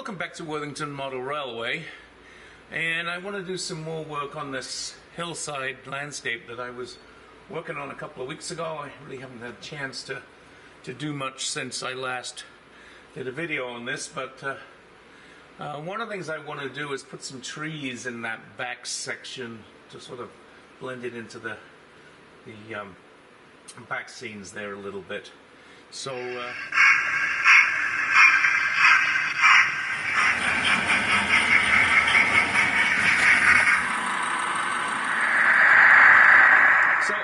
Welcome back to Worthington Model Railway, and I want to do some more work on this hillside landscape that I was working on a couple of weeks ago. I really haven't had a chance to do much since I last did a video on this, but one of the things I want to do is put some trees in that back section to sort of blend it into the back scenes there a little bit. So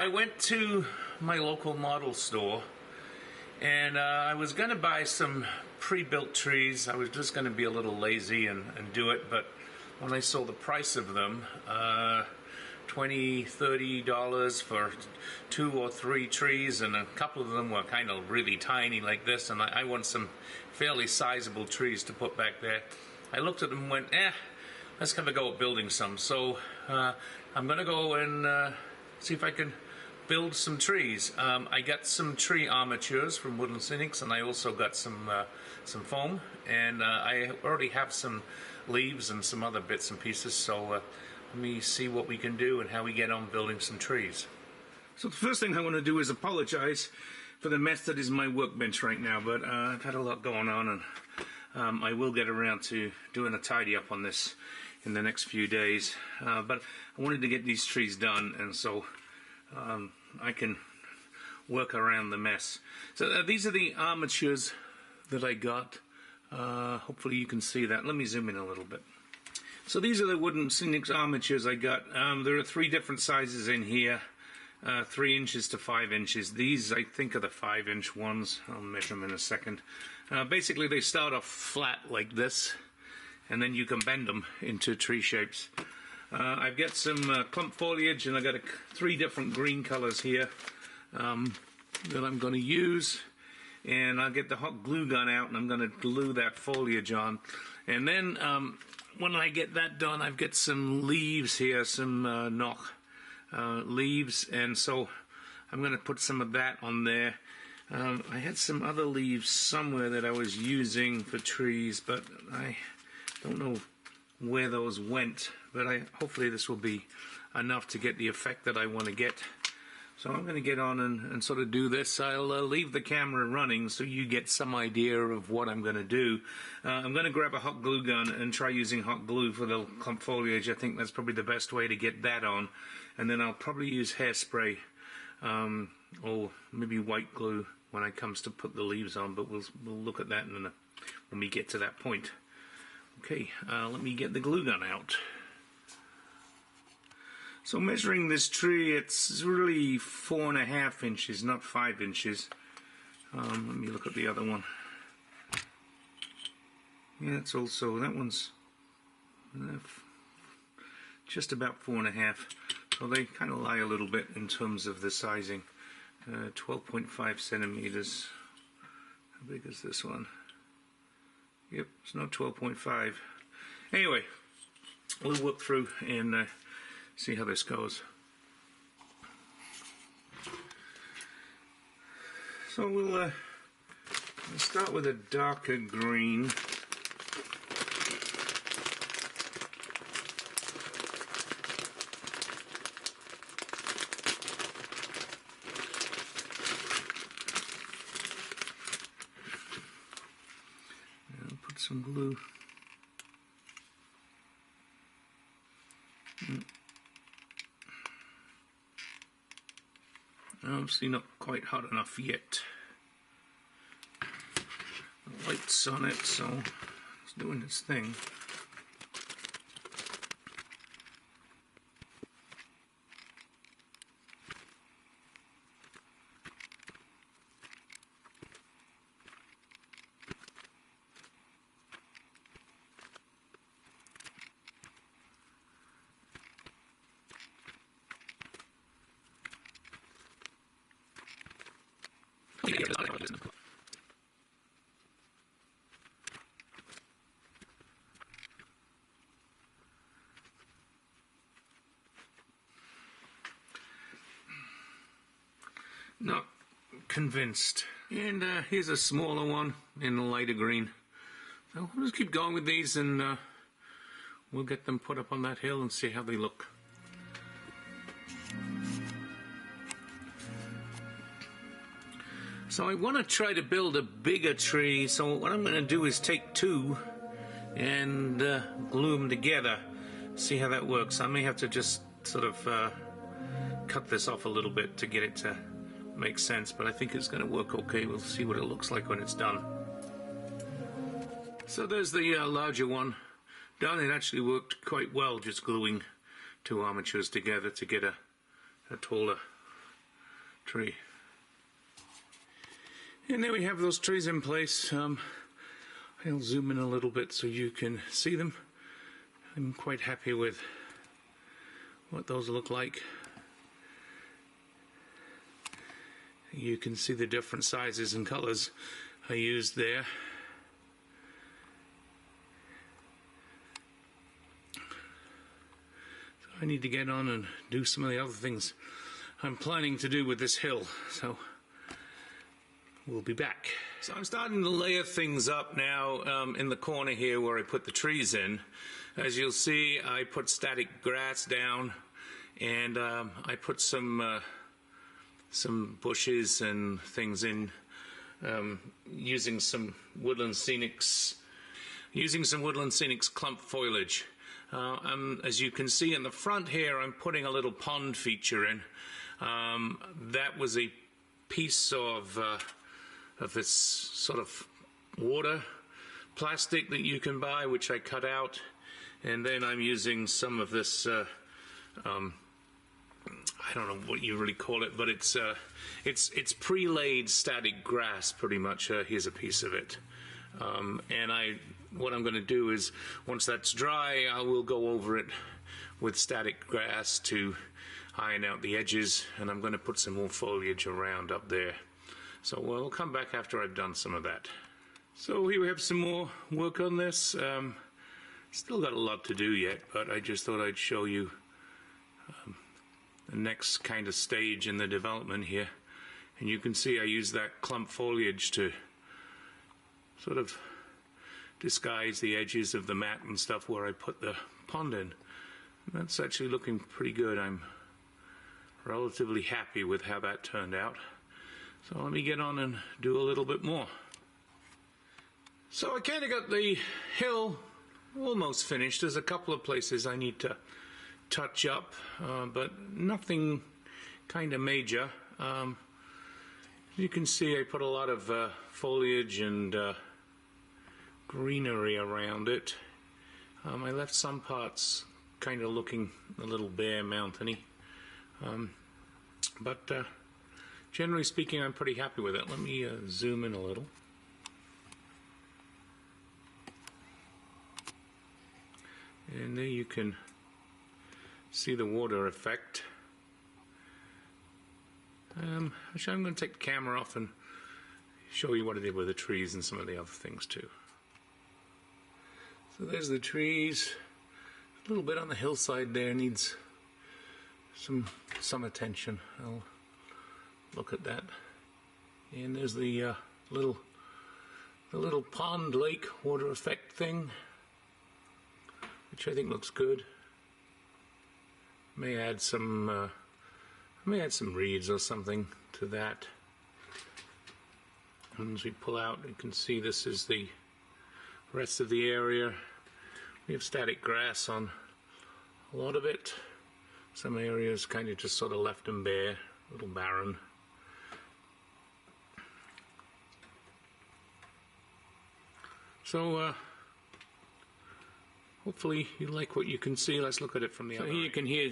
I went to my local model store, and I was going to buy some pre-built trees. I was just going to be a little lazy and do it, but when I saw the price of them, $20–30 for 2 or 3 trees, and a couple of them were kind of really tiny like this, and I want some fairly sizable trees to put back there. I looked at them and went, let's have a go at building some. So I'm going to go and see if I can build some trees. I got some tree armatures from Woodland Cynics, and I also got some foam, and I already have some leaves and some other bits and pieces, so let me see what we can do and how we get on building some trees. So the first thing I want to do is apologize for the mess that is my workbench right now, but I've had a lot going on, and I will get around to doing a tidy up on this in the next few days, but I wanted to get these trees done, and so I can work around the mess. So these are the armatures that I got. Hopefully you can see that. Let me zoom in a little bit. So these are the Woodland Cynics armatures I got. There are 3 different sizes in here, 3 inches to 5 inches. These, I think, are the 5-inch ones. I'll measure them in a second. Basically, they start off flat like this, and then you can bend them into tree shapes. I've got some clump foliage, and I've got 3 different green colors here that I'm going to use. And I'll get the hot glue gun out, and I'm going to glue that foliage on. And then when I get that done, I've got some leaves here, some knock leaves, and so I'm going to put some of that on there. I had some other leaves somewhere that I was using for trees, but I don't know where those went. But hopefully this will be enough to get the effect that I want to get. So I'm going to get on and sort of do this. I'll leave the camera running so you get some idea of what I'm going to do. I'm going to grab a hot glue gun and try using hot glue for the clump foliage. I think that's probably the best way to get that on. And then I'll probably use hairspray or maybe white glue when it comes to put the leaves on. But we'll look at that when we get to that point. Okay, let me get the glue gun out. So measuring this tree, it's really 4.5 inches, not 5 inches. Let me look at the other one. Yeah, it's also, that one's just about 4.5. So they kind of lie a little bit in terms of the sizing. 12.5 centimeters. How big is this one? Yep, it's not 12.5. Anyway, we'll work through and see how this goes. So we'll start with a darker green. And put some glue. Obviously not quite hot enough yet. The light's on it, so it's doing its thing. Not convinced. And here's a smaller one in the lighter green. So we'll just keep going with these, and we'll get them put up on that hill and see how they look. So I want to try to build a bigger tree, so what I'm going to do is take two and glue them together, see how that works. I may have to just sort of cut this off a little bit to get it to make sense, but I think it's going to work okay. We'll see what it looks like when it's done. So there's the larger one done. It actually worked quite well, just gluing two armatures together to get a taller tree. And there we have those trees in place. I'll zoom in a little bit so you can see them. I'm quite happy with what those look like. You can see the different sizes and colors I used there. So I need to get on and do some of the other things I'm planning to do with this hill. So we'll be back. So I'm starting to layer things up now in the corner here where I put the trees in. As you'll see, I put static grass down, and I put some bushes and things in, using some Woodland Scenics clump foliage. As you can see in the front here, I'm putting a little pond feature in. That was a piece of this sort of water plastic that you can buy, which I cut out, and then I'm using some of this I don't know what you really call it, but it's pre-laid static grass pretty much. Here's a piece of it, and what I'm going to do is, once that's dry, I will go over it with static grass to iron out the edges, and I'm going to put some more foliage around up there. So we'll come back after I've done some of that. So here we have some more work on this. Still got a lot to do yet, but I just thought I'd show you the next kind of stage in the development here. And you can see I use that clump foliage to sort of disguise the edges of the mat and stuff where I put the pond in. And that's actually looking pretty good. I'm relatively happy with how that turned out. So let me get on and do a little bit more. So I kind of got the hill almost finished. There's a couple of places I need to touch up, but nothing kind of major. You can see I put a lot of foliage and greenery around it. I left some parts kind of looking a little bare mountainy, but generally speaking, I'm pretty happy with it. Let me zoom in a little. And there you can see the water effect. Actually, I'm going to take the camera off and show you what I did with the trees and some of the other things too. So there's the trees. A little bit on the hillside there needs some attention. I'll look at that. And there's the little pond lake water effect thing, which I think looks good. May add some reeds or something to that. And as we pull out, you can see this is the rest of the area. We have static grass on a lot of it. Some areas kind of just sort of left them bare, a little barren. So hopefully you like what you can see. Let's look at it from the other side. Here you can hear.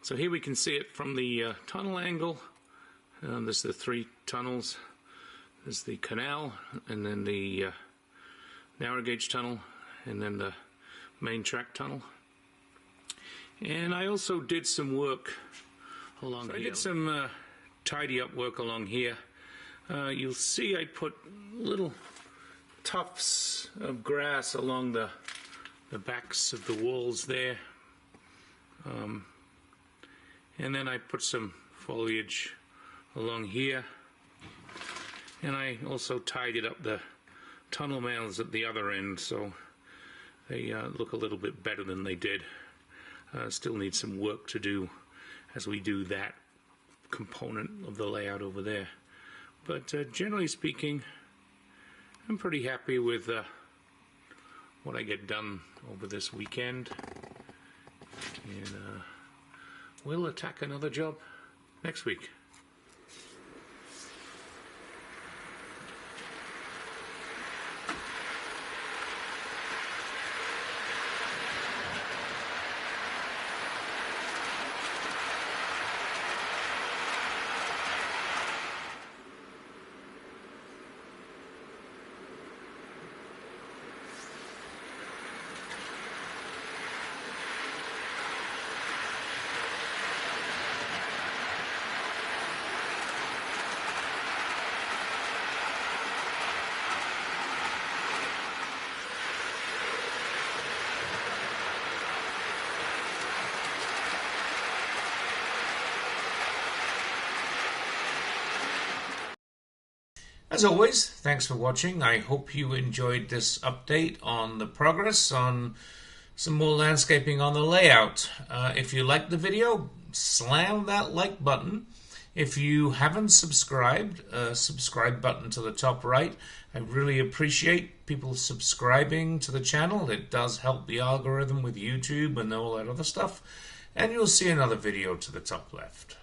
So here we can see it from the tunnel angle. There's the 3 tunnels. There's the canal, and then the narrow gauge tunnel, and then the main track tunnel. And I also did some work along here. I did some tidy up work along here. You'll see I put little tufts of grass along the backs of the walls there. And then I put some foliage along here. And I also tidied up the tunnel mouths at the other end, so they look a little bit better than they did. Still need some work to do as we do that component of the layout over there. But generally speaking, I'm pretty happy with what I get done over this weekend. And we'll attack another job next week. As always, thanks for watching. I hope you enjoyed this update on the progress on some more landscaping on the layout. If you liked the video, slam that like button. If you haven't subscribed, subscribe button to the top right. I really appreciate people subscribing to the channel. It does help the algorithm with YouTube and all that other stuff. And you'll see another video to the top left.